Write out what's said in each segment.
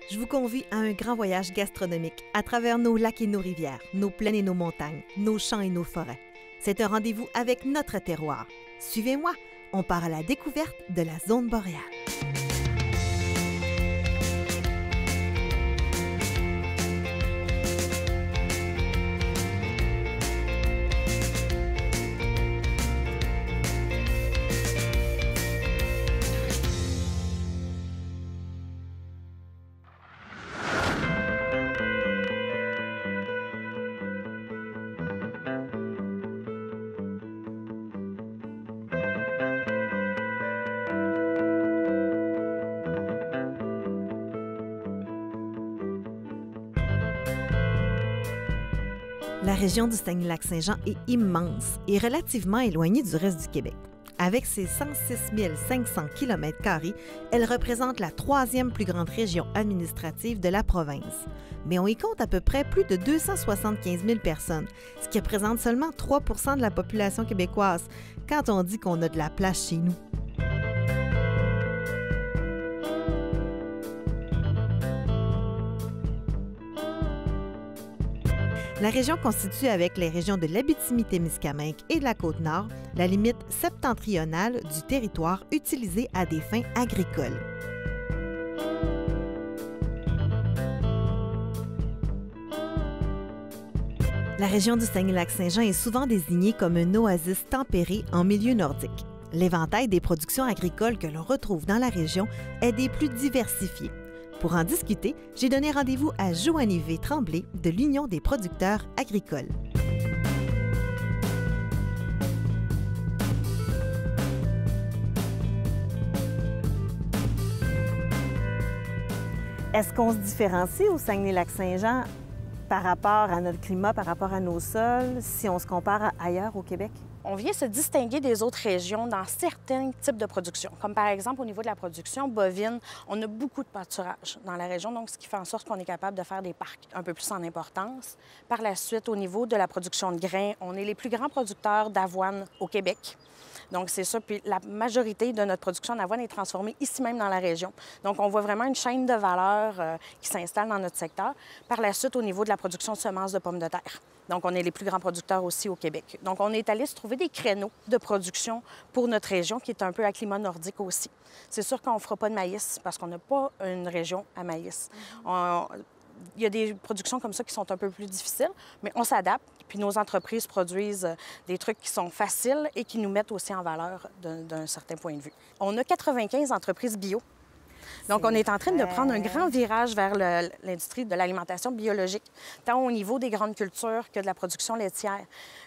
Je vous convie à un grand voyage gastronomique à travers nos lacs et nos rivières, nos plaines et nos montagnes, nos champs et nos forêts. C'est un rendez-vous avec notre terroir. Suivez-moi, on part à la découverte de la zone boréale. La région du Saguenay-Lac-Saint-Jean est immense et relativement éloignée du reste du Québec. Avec ses 106 500 km², elle représente la troisième plus grande région administrative de la province. Mais on y compte à peu près plus de 275 000 personnes, ce qui représente seulement 3 % de la population québécoise, quand on dit qu'on a de la place chez nous. La région constitue, avec les régions de l'Abitibi-Témiscamingue et de la Côte-Nord, la limite septentrionale du territoire utilisé à des fins agricoles. La région du Saguenay-Lac-Saint-Jean est souvent désignée comme une oasis tempérée en milieu nordique. L'éventail des productions agricoles que l'on retrouve dans la région est des plus diversifiés. Pour en discuter, j'ai donné rendez-vous à Joanie V. Tremblay de l'Union des producteurs agricoles. Est-ce qu'on se différencie au Saguenay-Lac-Saint-Jean par rapport à notre climat, par rapport à nos sols, si on se compare ailleurs au Québec? On vient se distinguer des autres régions dans certains types de production. Comme par exemple, au niveau de la production bovine, on a beaucoup de pâturage dans la région, donc ce qui fait en sorte qu'on est capable de faire des parcs un peu plus en importance. Par la suite, au niveau de la production de grains, on est les plus grands producteurs d'avoine au Québec. Donc, c'est ça. Puis la majorité de notre production d'avoine est transformée ici même dans la région. Donc, on voit vraiment une chaîne de valeur qui s'installe dans notre secteur. Par la suite, au niveau de la production de semences de pommes de terre. Donc, on est les plus grands producteurs aussi au Québec. Donc, on est allé se trouver des créneaux de production pour notre région, qui est un peu à climat nordique aussi. C'est sûr qu'on ne fera pas de maïs parce qu'on n'a pas une région à maïs. Il y a des productions comme ça qui sont un peu plus difficiles, mais on s'adapte. Puis nos entreprises produisent des trucs qui sont faciles et qui nous mettent aussi en valeur d'un certain point de vue. On a 95 entreprises bio. Donc, on est en train de prendre un grand virage vers l'industrie de l'alimentation biologique, tant au niveau des grandes cultures que de la production laitière.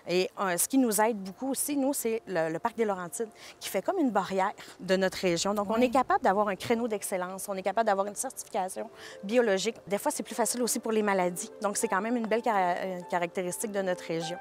Et ce qui nous aide beaucoup aussi, nous, c'est le parc des Laurentides, qui fait comme une barrière de notre région. Donc, on est capable d'avoir un créneau d'excellence, on est capable d'avoir une certification biologique. Des fois, c'est plus facile aussi pour les maladies. Donc, c'est quand même une belle caractéristique de notre région.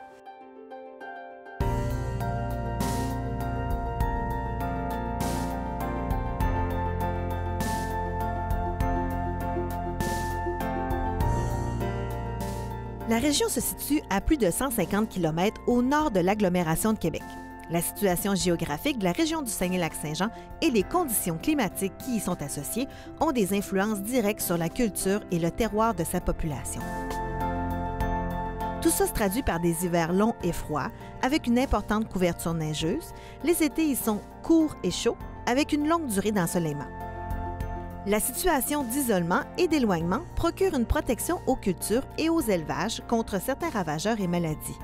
La région se situe à plus de 150 km au nord de l'agglomération de Québec. La situation géographique de la région du Saguenay-Lac-Saint-Jean et les conditions climatiques qui y sont associées ont des influences directes sur la culture et le terroir de sa population. Tout ça se traduit par des hivers longs et froids, avec une importante couverture neigeuse. Les étés y sont courts et chauds, avec une longue durée d'ensoleillement. La situation d'isolement et d'éloignement procure une protection aux cultures et aux élevages contre certains ravageurs et maladies.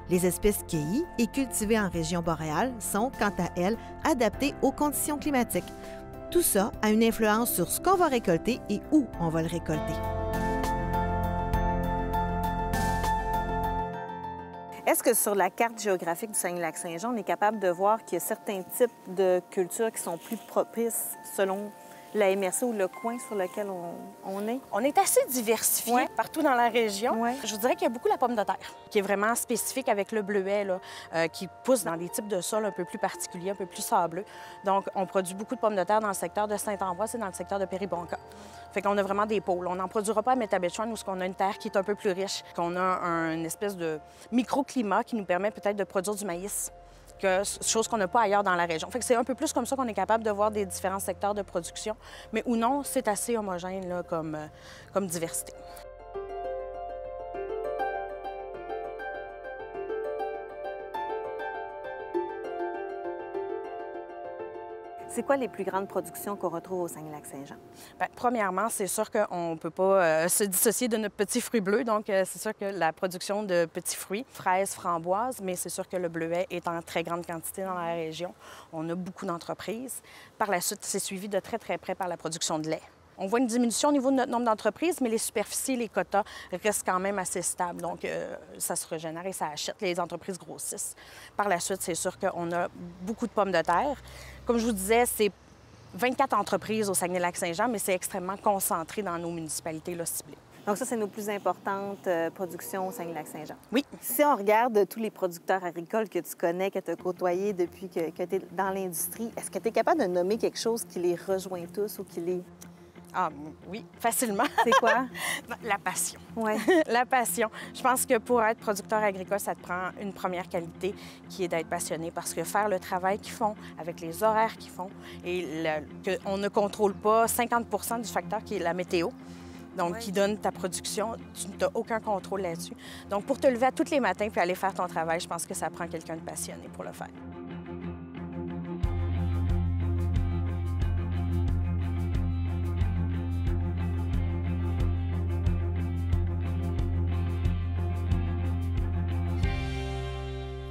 Les espèces cueillies et cultivées en région boréale sont, quant à elles, adaptées aux conditions climatiques. Tout ça a une influence sur ce qu'on va récolter et où on va le récolter. Est-ce que sur la carte géographique du Saguenay-Lac-Saint-Jean, on est capable de voir qu'il y a certains types de cultures qui sont plus propices selon la MRC ou le coin sur lequel on est? On est assez diversifié partout dans la région. Je vous dirais qu'il y a beaucoup la pomme de terre, qui est vraiment spécifique avec le bleuet, là, qui pousse dans des types de sols un peu plus particuliers, un peu plus sableux. Donc, on produit beaucoup de pommes de terre dans le secteur de Saint-Ambroise et dans le secteur de Péribonka. Fait qu'on a vraiment des pôles. On n'en produira pas à Métabetchouan, où on a une terre qui est un peu plus riche, qu'on a une espèce de microclimat qui nous permet peut-être de produire du maïs, chose qu'on n'a pas ailleurs dans la région. Fait que c'est un peu plus comme ça qu'on est capable de voir des différents secteurs de production, mais ou non, c'est assez homogène là, comme diversité. C'est quoi les plus grandes productions qu'on retrouve au Saguenay-Lac-Saint-Jean? Bien, premièrement, c'est sûr qu'on ne peut pas se dissocier de notre petit fruit bleu. Donc, c'est sûr que la production de petits fruits, fraises, framboises, mais c'est sûr que le bleuet est en très grande quantité dans la région. On a beaucoup d'entreprises. Par la suite, c'est suivi de très, très près par la production de lait. On voit une diminution au niveau de notre nombre d'entreprises, mais les superficies, les quotas restent quand même assez stables. Donc, ça se régénère et ça achète. Les entreprises grossissent. Par la suite, c'est sûr qu'on a beaucoup de pommes de terre. Comme je vous disais, c'est 24 entreprises au Saguenay-Lac-Saint-Jean, mais c'est extrêmement concentré dans nos municipalités là, ciblées. Donc ça, c'est nos plus importantes productions au Saguenay-Lac-Saint-Jean. Oui. Si on regarde tous les producteurs agricoles que tu connais, que tu as côtoyés depuis que tu es dans l'industrie, est-ce que tu es capable de nommer quelque chose qui les rejoint tous ou qui les... Ah oui, facilement. C'est quoi? La passion. Oui. La passion. Je pense que pour être producteur agricole, ça te prend une première qualité qui est d'être passionné parce que faire le travail qu'ils font, avec les horaires qu'ils font, et qu'on ne contrôle pas 50 du facteur qui est la météo, donc qui donne ta production, tu n'as aucun contrôle là-dessus. Donc pour te lever à tous les matins puis aller faire ton travail, je pense que ça prend quelqu'un de passionné pour le faire.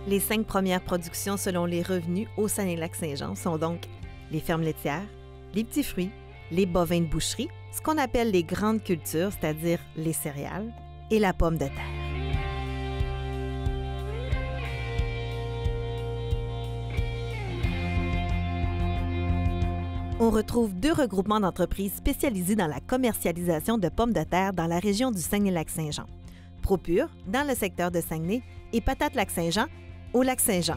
Les 5 premières productions selon les revenus au Saguenay-Lac-Saint-Jean sont donc les fermes laitières, les petits fruits, les bovins de boucherie, ce qu'on appelle les grandes cultures, c'est-à-dire les céréales, et la pomme de terre. On retrouve 2 regroupements d'entreprises spécialisées dans la commercialisation de pommes de terre dans la région du Saguenay-Lac-Saint-Jean. Propure, dans le secteur de Saguenay, et Patate-Lac-Saint-Jean, au Lac-Saint-Jean.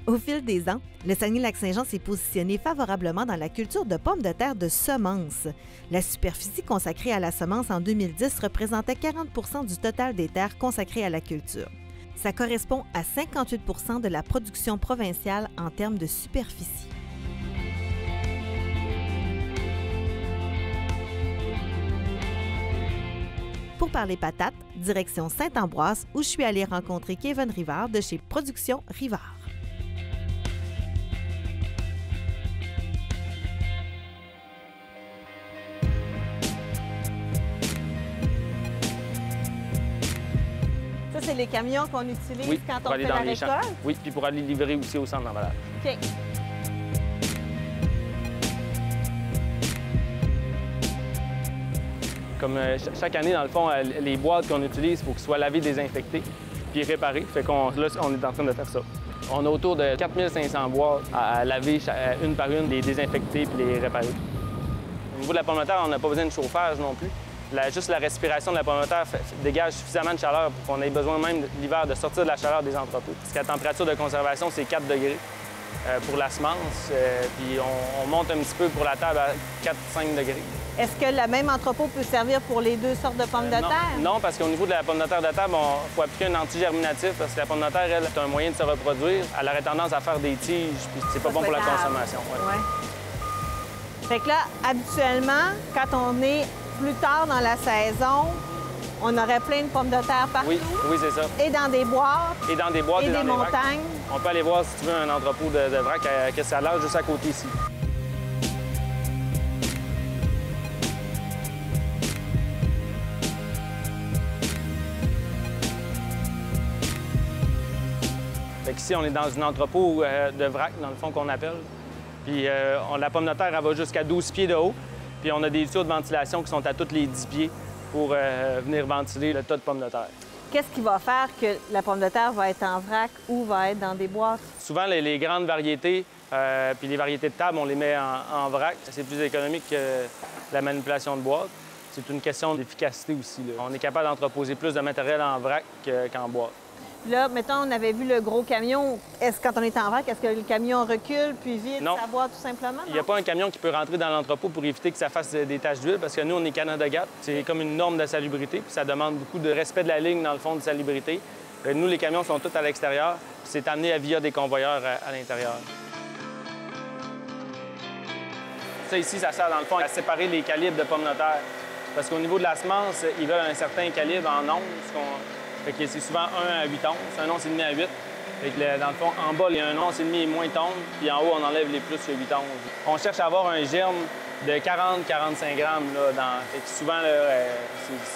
Au fil des ans, le Saguenay-Lac-Saint-Jean s'est positionné favorablement dans la culture de pommes de terre de semences. La superficie consacrée à la semence en 2010 représentait 40 du total des terres consacrées à la culture. Ça correspond à 58 de la production provinciale en termes de superficie. Pour parler patates, direction Saint-Ambroise, où je suis allée rencontrer Kevin Rivard de chez Production Rivard. Ça, c'est les camions qu'on utilise quand on fait la récolte? Oui, puis pour aller livrer aussi au centre d'emballage. OK. Comme chaque année, dans le fond, les boîtes qu'on utilise, il faut qu'elles soient lavées, désinfectées, puis réparées. Fait qu'on là, on est en train de faire ça. On a autour de 4500 boîtes à laver une par une, les désinfecter puis les réparer. Au niveau de la pomme de terre, on n'a pas besoin de chauffage non plus. Juste la respiration de la pomme de terre dégage suffisamment de chaleur pour qu'on ait besoin même l'hiver de sortir de la chaleur des entrepôts. Parce que la température de conservation, c'est 4 degrés pour la semence. Puis on monte un petit peu pour la table à 4-5 degrés. Est-ce que le même entrepôt peut servir pour les 2 sortes de pommes de terre? Non, parce qu'au niveau de la pomme de terre de table, il faut appliquer un antigerminatif parce que la pomme de terre, elle, c'est un moyen de se reproduire. Elle aurait tendance à faire des tiges, puis c'est pas bon pour la consommation. Ouais. Fait que là, habituellement, quand on est plus tard dans la saison, on aurait plein de pommes de terre partout. Oui, c'est ça. Et dans des boîtes. Et dans des boîtes et dans des montagnes. Vracs. On peut aller voir, si tu veux, un entrepôt de vrac à Caisse-à-L'Âge juste à côté ici. Ici, on est dans un entrepôt de vrac, dans le fond, qu'on appelle. Puis la pomme de terre, elle va jusqu'à 12 pieds de haut. Puis on a des tuyaux de ventilation qui sont à tous les 10 pieds pour venir ventiler le tas de pommes de terre. Qu'est-ce qui va faire que la pomme de terre va être en vrac ou va être dans des boîtes? Souvent, les grandes variétés, puis les variétés de table, on les met en vrac. C'est plus économique que la manipulation de boîte. C'est une question d'efficacité aussi, là. On est capable d'entreposer plus de matériel en vrac qu'en boîte. Là, mettons, on avait vu le gros camion. Est-ce quand on est en vrac, est-ce que le camion recule puis vide sa boîte tout simplement? Il n'y a pas un camion qui peut rentrer dans l'entrepôt pour éviter que ça fasse des taches d'huile parce que nous, on est Canada Gap. C'est comme une norme de salubrité puis ça demande beaucoup de respect de la ligne, dans le fond, de salubrité. Nous, les camions sont tous à l'extérieur, puis c'est amené via des convoyeurs à l'intérieur. Ça, ici, ça sert dans le fond à séparer les calibres de pommes de terre. Parce qu'au niveau de la semence, ils veulent un certain calibre en onces. Fait que c'est souvent 1 à 8 onces, un once et demi à 8. Fait que dans le fond, en bas, il y a un once et demi et moins tonnes, puis en haut, on enlève les plus que 8 onces. On cherche à avoir un germe de 40-45 grammes. Fait que souvent,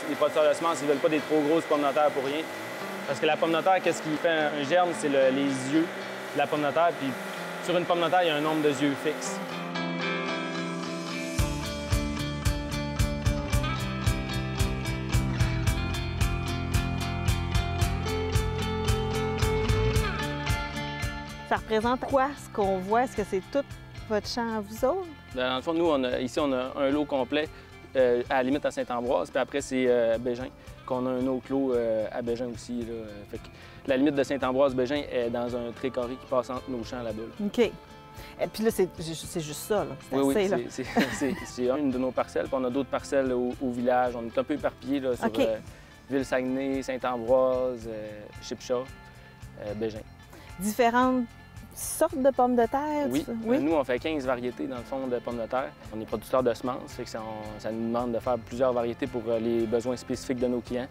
les producteurs de semences, ils veulent pas des trop grosses pommes de terre pour rien. Parce que la pomme de terre, qu'est-ce qui fait un germe? C'est les yeux de la pomme de terre. Puis sur une pomme de terre, il y a un nombre de yeux fixe. Ça représente quoi, ce qu'on voit? Est-ce que c'est tout votre champ à vous autres? Dans le fond, nous, ici, on a un lot complet à la limite à Saint-Ambroise, puis après, c'est Bégin, qu'on a un autre lot à Bégin aussi. Là. Fait que la limite de Saint-Ambroise-Bégin est dans un trait carré qui passe entre nos champs là-bas. Là. OK. Et puis là, c'est juste ça, là. Oui, assez, là. C'est une de nos parcelles, puis on a d'autres parcelles au village. On est un peu éparpillés là, sur Ville-Saguenay, Saint-Ambroise, Chipcha, Bégin. Différentes sortes de pommes de terre? Oui. Nous, on fait 15 variétés, dans le fond, de pommes de terre. On est producteurs de semences, fait que ça nous demande de faire plusieurs variétés pour les besoins spécifiques de nos clients.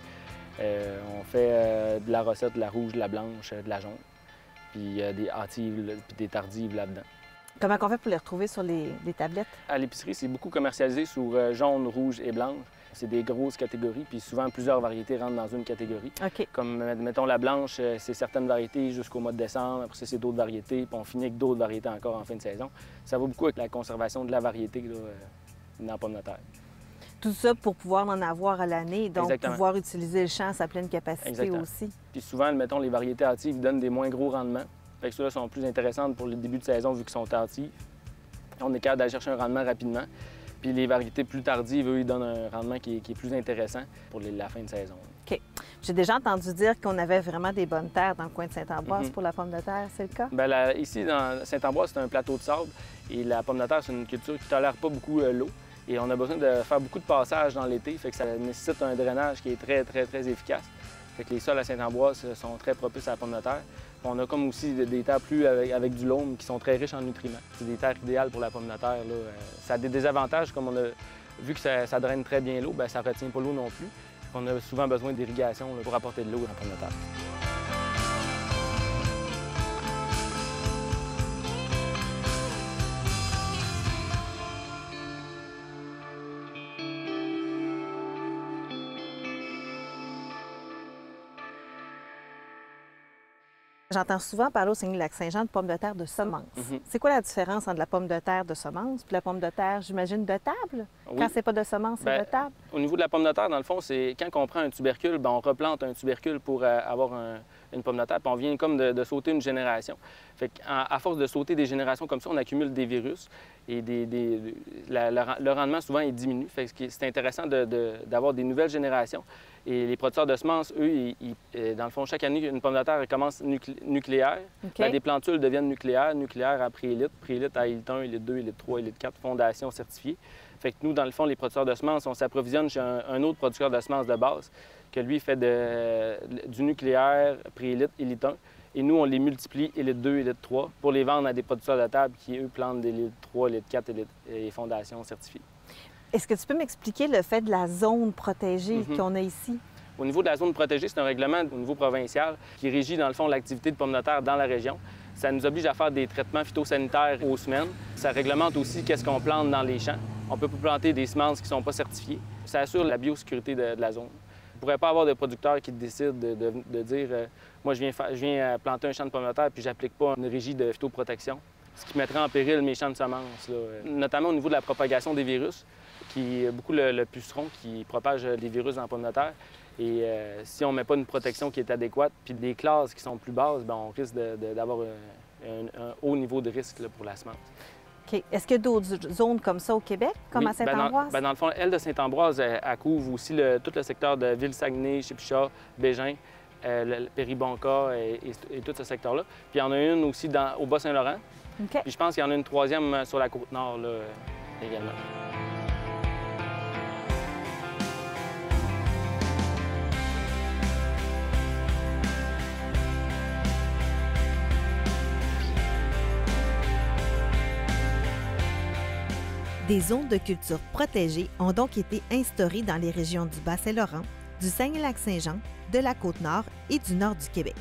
On fait de la recette, de la rouge, de la blanche, de la jaune, puis des hâtives, puis des tardives là-dedans. Comment on fait pour les retrouver sur les tablettes? À l'épicerie, c'est beaucoup commercialisé sur jaune, rouge et blanche. C'est des grosses catégories, puis souvent plusieurs variétés rentrent dans une catégorie. OK. Comme, mettons, la blanche, c'est certaines variétés jusqu'au mois de décembre. Après ça, c'est d'autres variétés, puis on finit avec d'autres variétés encore en fin de saison. Ça va beaucoup avec la conservation de la variété là, dans la pomme de terre. Tout ça pour pouvoir en avoir à l'année, donc Exactement. pouvoir utiliser le champ à sa pleine capacité Exactement. aussi. Puis souvent, mettons, les variétés hâtives donnent des moins gros rendements. Fait que ceux-là sont plus intéressantes pour le début de saison vu qu'ils sont hâtives. On est capable d'aller chercher un rendement rapidement. Puis les variétés plus tardives, eux, ils donnent un rendement qui est plus intéressant pour la fin de saison. OK. J'ai déjà entendu dire qu'on avait vraiment des bonnes terres dans le coin de Saint-Ambroise pour la pomme de terre. C'est le cas? Bien, ici, dans Saint-Ambroise, c'est un plateau de sable. Et la pomme de terre, c'est une culture qui ne tolère pas beaucoup l'eau. Et on a besoin de faire beaucoup de passages dans l'été. Fait que ça nécessite un drainage qui est très, très, très efficace. Fait que les sols à Saint-Ambroise sont très propices à la pomme de terre. On a comme aussi des terres plus avec du loam qui sont très riches en nutriments. C'est des terres idéales pour la pomme de terre. Là. Ça a des désavantages, comme on a vu que ça draine très bien l'eau, bien, ça ne retient pas l'eau non plus. On a souvent besoin d'irrigation pour apporter de l'eau dans la pomme de terre. J'entends souvent parler au Saguenay-Lac-Saint-Jean de pommes de terre de semence. C'est quoi la différence entre la pomme de terre de semence puis la pomme de terre, j'imagine, de table? Oui. Quand c'est pas de semence, c'est de table? Au niveau de la pomme de terre, dans le fond, c'est quand on prend un tubercule, bien, on replante un tubercule pour avoir une pomme de terre, puis on vient comme de sauter une génération. Fait qu'à force de sauter des générations comme ça, on accumule des virus et le rendement, souvent, il diminue. Fait que c'est intéressant d'avoir des nouvelles générations. Et les producteurs de semences, eux, dans le fond, chaque année, une pomme de terre elle commence nucléaire. OK. Bien, des plantules deviennent nucléaires à préélite à élite 1, élite 2, élite 3, élite 4, fondation certifiée. Fait que nous, dans le fond, les producteurs de semences, on s'approvisionne chez un autre producteur de semences de base, que lui fait du nucléaire, préélite, élite 1. Et nous, on les multiplie, élite 2, élite 3, pour les vendre à des producteurs de table qui, eux, plantent des élite 3, élite 4 et fondations certifiées. Est-ce que tu peux m'expliquer le fait de la zone protégée qu'on a ici? Au niveau de la zone protégée, c'est un règlement au niveau provincial qui régit, dans le fond, l'activité de pommes de terre dans la région. Ça nous oblige à faire des traitements phytosanitaires aux semaines. Ça réglemente aussi qu'est-ce qu'on plante dans les champs. On peut pas planter des semences qui ne sont pas certifiées. Ça assure la biosécurité de la zone. Il ne pourrait pas avoir de producteurs qui décident de dire moi, je viens planter un champ de pommes de terre puis j'applique pas une régie de phytoprotection, ce qui mettrait en péril mes champs de semences, là. Notamment au niveau de la propagation des virus, qui est beaucoup le puceron qui propage des virus dans la pomme de terre. Et si on ne met pas une protection qui est adéquate, puis des classes qui sont plus basses, bien, on risque d'avoir un haut niveau de risque là, pour la semence. OK. Est-ce qu'il y a d'autres zones comme ça au Québec, comme Oui, à Saint-Ambroise? Dans le fond, elle de Saint-Ambroise, elle couvre aussi tout le secteur de Ville-Saguenay, Chipcha, Bégin, le Péribonka et tout ce secteur-là. Puis il y en a une aussi au Bas-Saint-Laurent. OK. Puis je pense qu'il y en a une troisième sur la Côte-Nord là, également. Des zones de culture protégées ont donc été instaurées dans les régions du Bas-Saint-Laurent, du Saguenay-Lac-Saint-Jean, de la Côte-Nord et du nord du Québec.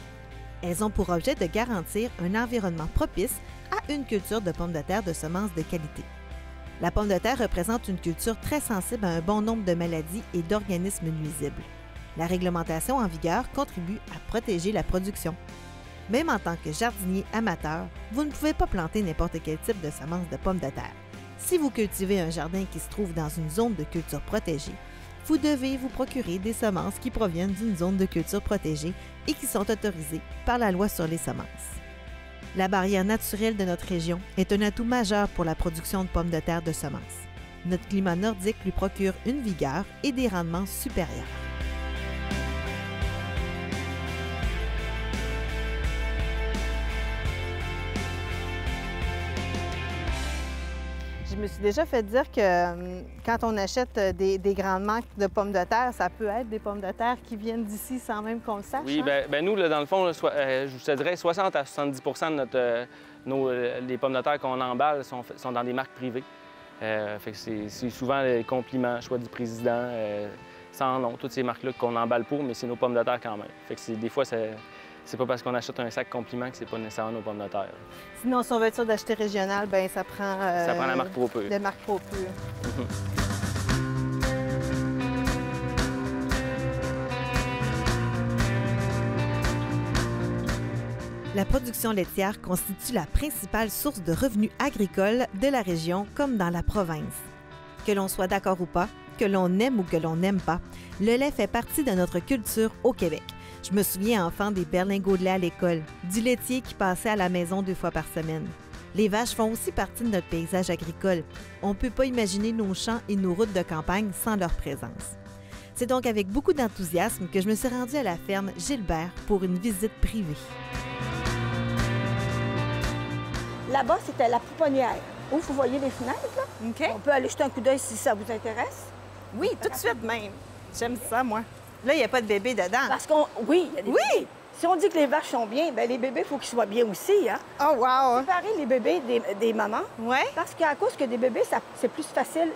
Elles ont pour objet de garantir un environnement propice à une culture de pommes de terre de semences de qualité. La pomme de terre représente une culture très sensible à un bon nombre de maladies et d'organismes nuisibles. La réglementation en vigueur contribue à protéger la production. Même en tant que jardinier amateur, vous ne pouvez pas planter n'importe quel type de semences de pommes de terre. Si vous cultivez un jardin qui se trouve dans une zone de culture protégée, vous devez vous procurer des semences qui proviennent d'une zone de culture protégée et qui sont autorisées par la loi sur les semences. La barrière naturelle de notre région est un atout majeur pour la production de pommes de terre de semences. Notre climat nordique lui procure une vigueur et des rendements supérieurs. Je me suis déjà fait dire que quand on achète des grandes marques de pommes de terre, ça peut être des pommes de terre qui viennent d'ici sans même qu'on le sache. Oui, bien nous, là, dans le fond, là, je te dirais 60 à 70 de les pommes de terre qu'on emballe sont dans des marques privées. Fait que c'est souvent les compliments, choix du président, sans nom, toutes ces marques-là qu'on emballe pour, mais c'est nos pommes de terre quand même. Fait que des fois, c'est pas parce qu'on achète un sac compliment que c'est pas nécessairement nos pommes de terre. Sinon, si on veut être sûr d'acheter régional, bien ça prend... ça prend la marque Pro-Pur. La marque Pro-Pur. La production laitière constitue la principale source de revenus agricoles de la région comme dans la province. Que l'on soit d'accord ou pas, que l'on aime ou que l'on n'aime pas, le lait fait partie de notre culture au Québec. Je me souviens enfant des berlingots de lait à l'école, du laitier qui passait à la maison 2 fois par semaine. Les vaches font aussi partie de notre paysage agricole. On ne peut pas imaginer nos champs et nos routes de campagne sans leur présence. C'est donc avec beaucoup d'enthousiasme que je me suis rendue à la ferme Gilbert pour une visite privée. Là-bas, c'était la pouponnière. Où vous voyez les fenêtres, là? OK. On peut aller jeter un coup d'œil si ça vous intéresse. Oui, tout de suite même. J'aime ça, moi. Là, il n'y a pas de bébé dedans. Parce qu'on... Oui, il y a des bébés. Si on dit que les vaches sont bien, bien les bébés, il faut qu'ils soient bien aussi, hein? Oh, wow! Séparer les bébés des mamans. Oui? Parce qu'à cause que des bébés, c'est plus facile,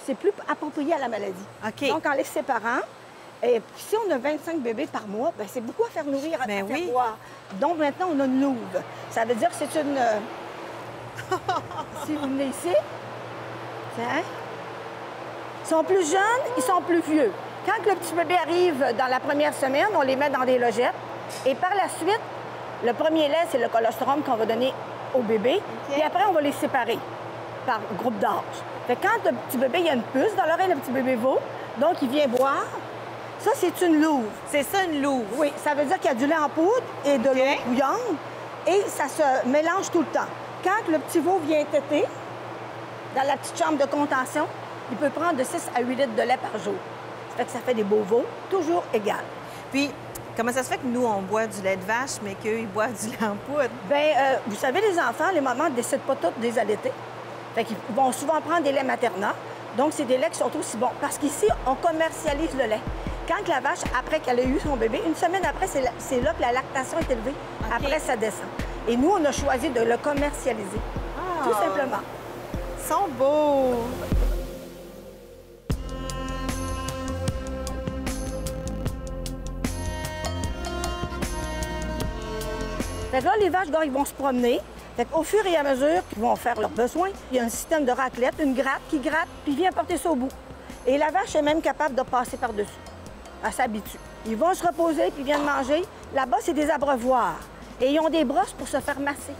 c'est plus approprié à la maladie. OK. Donc, en les séparant, et si on a 25 bébés par mois, bien, c'est beaucoup à faire nourrir, à faire boire. Donc, maintenant, on a une louve. Ça veut dire que c'est une... Si vous venez ici, tiens, ils sont plus jeunes, ils sont plus vieux. Quand le petit bébé arrive dans la première semaine, on les met dans des logettes. Et par la suite, le premier lait, c'est le colostrum qu'on va donner au bébé. Puis après, on va les séparer par groupe d'âge. Fait que quand le petit bébé, il y a une puce dans l'oreille, le petit bébé vaut, donc il vient boire. Ça, c'est une louve. C'est ça, une louve? Oui, ça veut dire qu'il y a du lait en poudre et de l'eau bouillante. Et ça se mélange tout le temps. Quand le petit veau vient téter, dans la petite chambre de contention, il peut prendre de 6 à 8 litres de lait par jour. Ça fait que ça fait des beaux veaux, toujours égal. Puis, comment ça se fait que nous, on boit du lait de vache, mais qu'eux, ils boivent du lait en poudre? Bien, vous savez, les enfants, les mamans ne décident pas toutes des allaiter. Fait qu'ils vont souvent prendre des laits maternels. Donc, c'est des laits qui sont aussi bons. Parce qu'ici, on commercialise le lait. Quand la vache, après qu'elle a eu son bébé, une semaine après, c'est là que la lactation est élevée. Okay. Après, ça descend. Et nous, on a choisi de le commercialiser. Tout simplement. Ils sont beaux! Fait que là, les vaches, ils vont se promener. Fait qu'au fur et à mesure qu'ils vont faire leurs besoins, il y a un système de raclette, une gratte qui gratte, puis vient porter ça au bout. Et la vache est même capable de passer par-dessus. Elle s'habitue. Ils vont se reposer, puis viennent manger. Là-bas, c'est des abreuvoirs. Et ils ont des brosses pour se faire masser.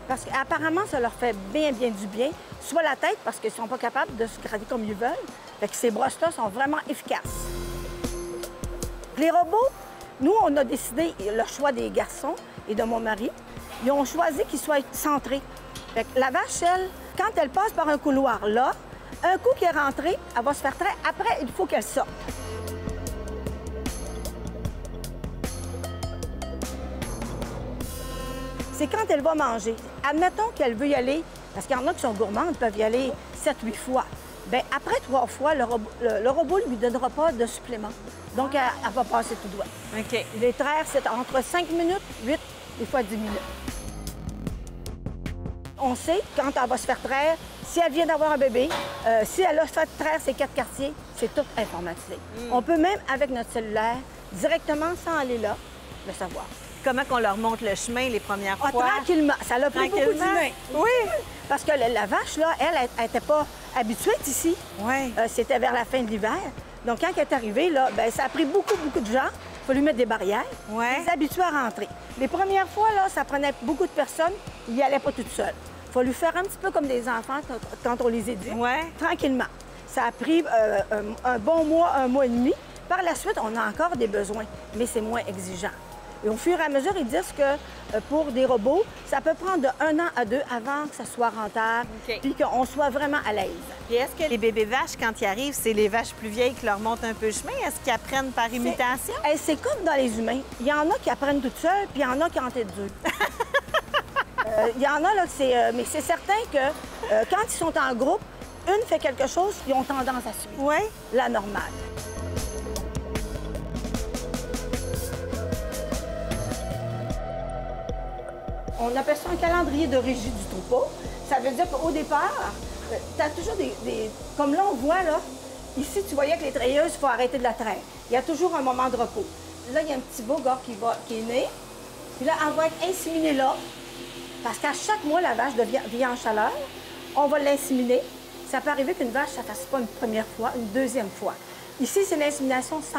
Parce qu'apparemment, ça leur fait bien du bien. Soit la tête, parce qu'ils ne sont pas capables de se gratter comme ils veulent. Fait que ces brosses-là sont vraiment efficaces. Les robots, nous, on a décidé, le choix des garçons et de mon mari, ils ont choisi qu'ils soient centrés. Fait que la vache, elle, quand elle passe par un couloir là, un coup qu'elle est rentrée, elle va se faire traire. Après, il faut qu'elle sorte. C'est quand elle va manger. Admettons qu'elle veut y aller, parce qu'il y en a qui sont gourmandes, peuvent y aller 7-8 fois. Bien, après 3 fois, le robot ne lui donnera pas de supplément. Donc, elle va passer tout droit. OK. Les traires, c'est entre 5 minutes, 8, des fois 10 minutes. on sait quand elle va se faire traire, si elle vient d'avoir un bébé, si elle a fait traire ses 4 quartiers, c'est tout informatisé. On peut même, avec notre cellulaire, directement, sans aller là, le savoir. Comment qu'on leur montre le chemin les premières fois? Tranquillement. Ça l'a pris beaucoup d'humains. Oui. Parce que la vache, là, elle n'était pas habituée ici. Oui. C'était vers la fin de l'hiver. Donc, quand elle est arrivée, là, bien, ça a pris beaucoup de gens. Il faut lui mettre des barrières. Oui. Les habituer à rentrer. Les premières fois, là, ça prenait beaucoup de personnes. Il n'y allait pas toute seule. Il faut lui faire un petit peu comme des enfants quand on les éduque. Oui. Tranquillement. Ça a pris un bon mois, 1 mois et demi. Par la suite, on a encore des besoins, mais c'est moins exigeant. Et au fur et à mesure, ils disent que pour des robots, ça peut prendre de 1 an à 2 avant que ça soit rentable, puis qu'on soit vraiment à l'aise. Puis est-ce que les bébés vaches, quand ils arrivent, c'est les vaches plus vieilles qui leur montrent un peu le chemin? Est-ce qu'ils apprennent par imitation? C'est comme dans les humains. Il y en a qui apprennent toutes seules, puis il y en a qui en tête dure. Il y en a, là, mais c'est certain que quand ils sont en groupe, une fait quelque chose, ils ont tendance à suivre. Oui. La normale. On appelle ça un calendrier de régie du troupeau. Ça veut dire qu'au départ, tu as toujours des... Comme là, on voit, là, ici, tu voyais que les treilleuses, il faut arrêter de la traire. Il y a toujours un moment de repos. Là, il y a un petit beau gars qui est né. Puis là, elle va être inséminée là. Parce qu'à chaque mois, la vache vient en chaleur. On va l'inséminer. Ça peut arriver qu'une vache, ça ne fasse pas une première fois, une deuxième fois. Ici, c'est l'insémination 100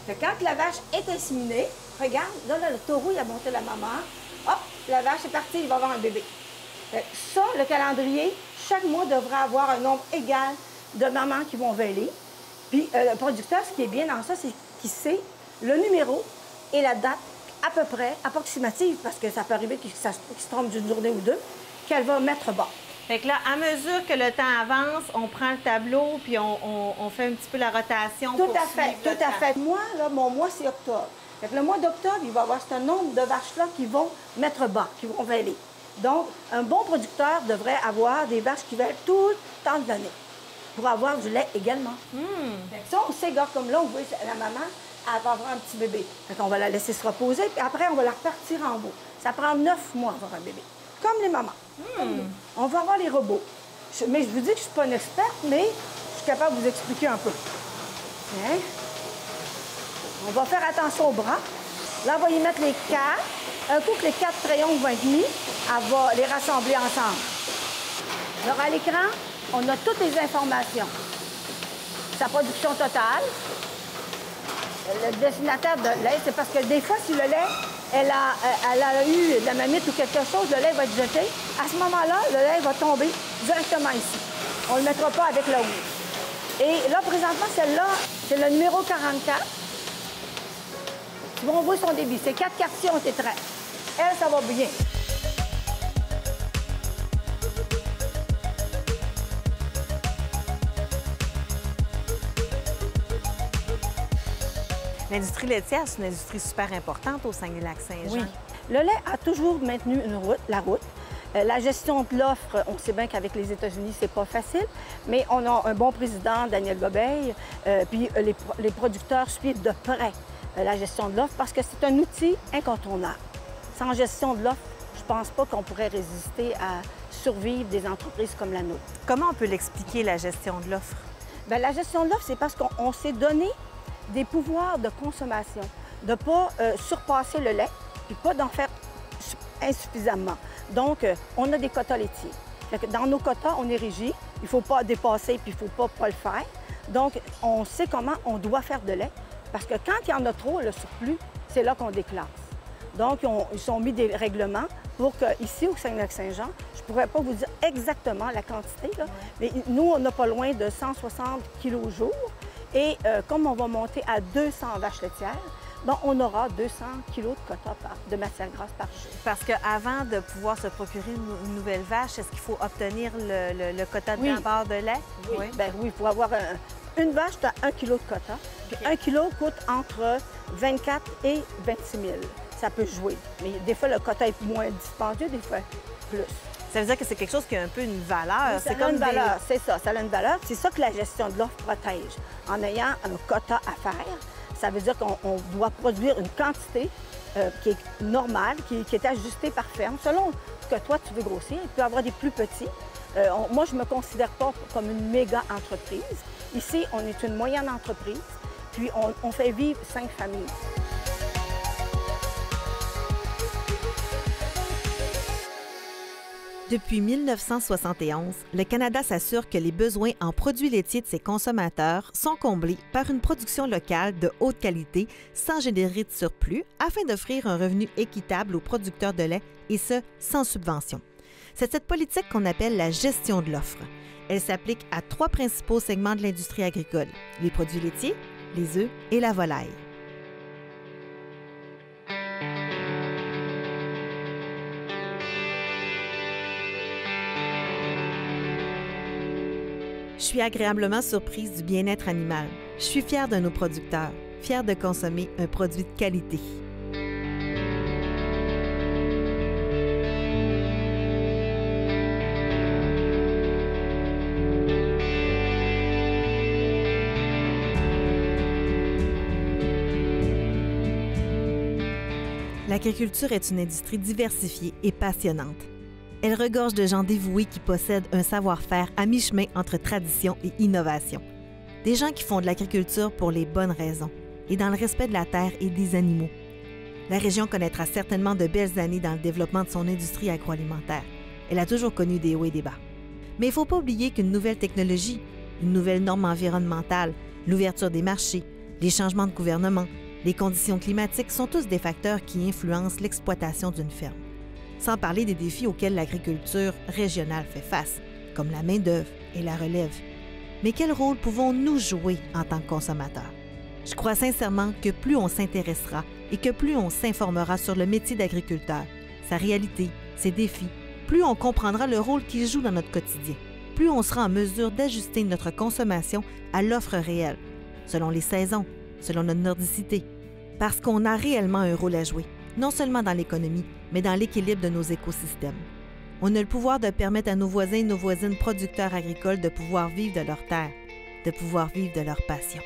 Fait que quand la vache est inséminée, regarde, là, le taureau, il a monté la maman. Hop, la vache est partie, il va avoir un bébé. Ça, le calendrier, chaque mois devrait avoir un nombre égal de mamans qui vont veiller. Puis le producteur, ce qui est bien dans ça, c'est qu'il sait le numéro et la date à peu près approximative, parce que ça peut arriver qu'il se trompe d'une journée ou deux, qu'elle va mettre bas. Fait que là, à mesure que le temps avance, on prend le tableau puis on fait un petit peu la rotation. Tout à fait, tout à fait. Moi, là, mon mois, c'est octobre. Fait que le mois d'octobre, il va y avoir ce nombre de vaches-là qui vont mettre bas, qui vont veiller. Donc, un bon producteur devrait avoir des vaches qui veillent tout le temps de l'année pour avoir du lait également. Fait que ça, on sait, regarde, comme là, on voit la maman, elle va avoir un petit bébé. Fait qu'on va la laisser se reposer, puis après, on va la repartir en beau. Ça prend 9 mois avoir un bébé, comme les mamans. On va avoir les robots. Mais je vous dis que je ne suis pas une experte, mais je suis capable de vous expliquer un peu. Tiens. On va faire attention aux bras. Là, on va y mettre les 4. Un coup que les 4 crayons vont être mis, elle va les rassembler ensemble. Alors, à l'écran, on a toutes les informations. Sa production totale. Le destinataire de lait, c'est parce que des fois, si le lait, elle a eu de la mamite ou quelque chose, le lait va être jeté. À ce moment-là, le lait va tomber directement ici. On ne le mettra pas avec la houille. Et là, présentement, celle-là, c'est le numéro 44. On voit son débit. Ces 4 quartiers ont été traits. Elle, ça va bien. L'industrie laitière, c'est une industrie super importante au Saguenay-Lac-Saint-Jean. Oui. Le lait a toujours maintenu la route. La gestion de l'offre, on sait bien qu'avec les États-Unis, c'est pas facile, mais on a un bon président, Daniel Gobeil, puis les producteurs suivent de près la gestion de l'offre parce que c'est un outil incontournable. Sans gestion de l'offre, je pense pas qu'on pourrait résister à survivre des entreprises comme la nôtre. Comment on peut l'expliquer, la gestion de l'offre? Bien, la gestion de l'offre, c'est parce qu'on s'est donné des pouvoirs de consommation, de ne pas surpasser le lait, puis pas d'en faire insuffisamment. Donc, on a des quotas laitiers. Dans nos quotas, on est régi. Il ne faut pas dépasser, puis il ne faut pas le faire. Donc, on sait comment on doit faire de lait, parce que quand il y en a trop, le surplus, c'est là qu'on déclasse. Donc, ils ont mis des règlements pour qu'ici, au Saguenay-Lac-Saint-Jean, je ne pourrais pas vous dire exactement la quantité, là, mais nous, on n'a pas loin de 160 kilos au jour. Et comme on va monter à 200 vaches laitières, bon, on aura 200 kilos de quota de matière grasse par jour. Parce qu'avant de pouvoir se procurer une nouvelle vache, est-ce qu'il faut obtenir le quota de l'apport de lait? Oui. Bien, oui, pour avoir une vache, tu as 1 kilo de quota. Puis 1 kilo coûte entre 24 et 26 000. Ça peut jouer. Mais des fois, le quota est moins dispendieux, des fois plus. Ça veut dire que c'est quelque chose qui a un peu une valeur. Oui, ça a une valeur, c'est ça. Ça a une valeur. C'est ça que la gestion de l'offre protège. En ayant un quota à faire, Ça veut dire qu'on doit produire une quantité qui est normale, qui est ajustée par ferme, selon ce que toi tu veux grossir. Il peut y avoir des plus petits. Moi, je ne me considère pas comme une méga entreprise. Ici, on est une moyenne entreprise, puis on fait vivre 5 familles. Depuis 1971, le Canada s'assure que les besoins en produits laitiers de ses consommateurs sont comblés par une production locale de haute qualité sans générer de surplus afin d'offrir un revenu équitable aux producteurs de lait et ce, sans subvention. C'est cette politique qu'on appelle la gestion de l'offre. Elle s'applique à 3 principaux segments de l'industrie agricole, les produits laitiers, les œufs et la volaille. Je suis agréablement surprise du bien-être animal. Je suis fière de nos producteurs, fière de consommer un produit de qualité. L'agriculture est une industrie diversifiée et passionnante. Elle regorge de gens dévoués qui possèdent un savoir-faire à mi-chemin entre tradition et innovation. Des gens qui font de l'agriculture pour les bonnes raisons et dans le respect de la terre et des animaux. La région connaîtra certainement de belles années dans le développement de son industrie agroalimentaire. Elle a toujours connu des hauts et des bas. Mais il ne faut pas oublier qu'une nouvelle technologie, une nouvelle norme environnementale, l'ouverture des marchés, les changements de gouvernement, les conditions climatiques sont tous des facteurs qui influencent l'exploitation d'une ferme. Sans parler des défis auxquels l'agriculture régionale fait face, comme la main-d'œuvre et la relève. Mais quel rôle pouvons-nous jouer en tant que consommateurs? Je crois sincèrement que plus on s'intéressera et que plus on s'informera sur le métier d'agriculteur, sa réalité, ses défis, plus on comprendra le rôle qu'il joue dans notre quotidien, plus on sera en mesure d'ajuster notre consommation à l'offre réelle, selon les saisons, selon notre nordicité, parce qu'on a réellement un rôle à jouer, non seulement dans l'économie, mais dans l'équilibre de nos écosystèmes. On a le pouvoir de permettre à nos voisins et nos voisines producteurs agricoles de pouvoir vivre de leur terre, de pouvoir vivre de leur passion.